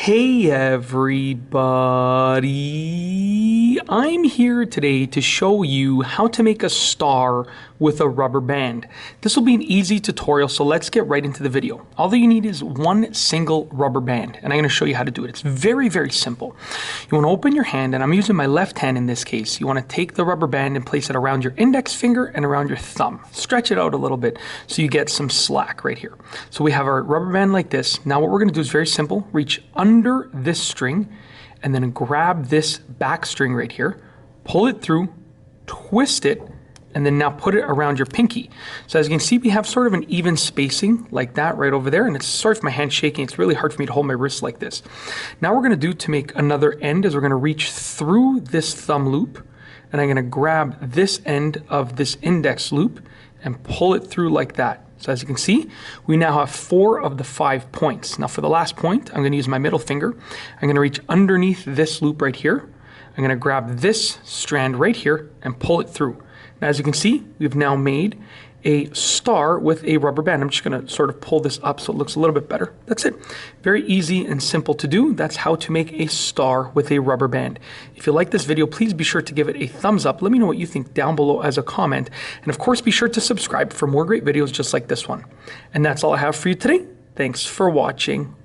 Hey everybody, I'm here today to show you how to make a star with a rubber band. This will be an easy tutorial, so let's get right into the video. All that you need is one single rubber band, and I'm going to show you how to do it. It's very, very simple. You want to open your hand, and I'm using my left hand in this case. You want to take the rubber band and place it around your index finger and around your thumb. Stretch it out a little bit so you get some slack right here. So we have our rubber band like this. Now what we're going to do is very simple. Reach under this string and then grab this back string right here, pull it through, twist it, and then now put it around your pinky. So as you can see, we have sort of an even spacing like that right over there. And it's, sorry for my hand shaking, it's really hard for me to hold my wrist like this. Now we're gonna do to make another end is we're gonna reach through this thumb loop, and I'm gonna grab this end of this index loop and pull it through like that. So as you can see, we now have 4 of the 5 points. Now for the last point, I'm going to use my middle finger. I'm going to reach underneath this loop right here. I'm going to grab this strand right here and pull it through. Now as you can see, we've now made a star with a rubber band. I'm just going to sort of pull this up so it looks a little bit better. That's it. Very easy and simple to do. That's how to make a star with a rubber band. If you like this video, please be sure to give it a thumbs up. Let me know what you think down below as a comment. And of course, be sure to subscribe for more great videos just like this one. And that's all I have for you today. Thanks for watching.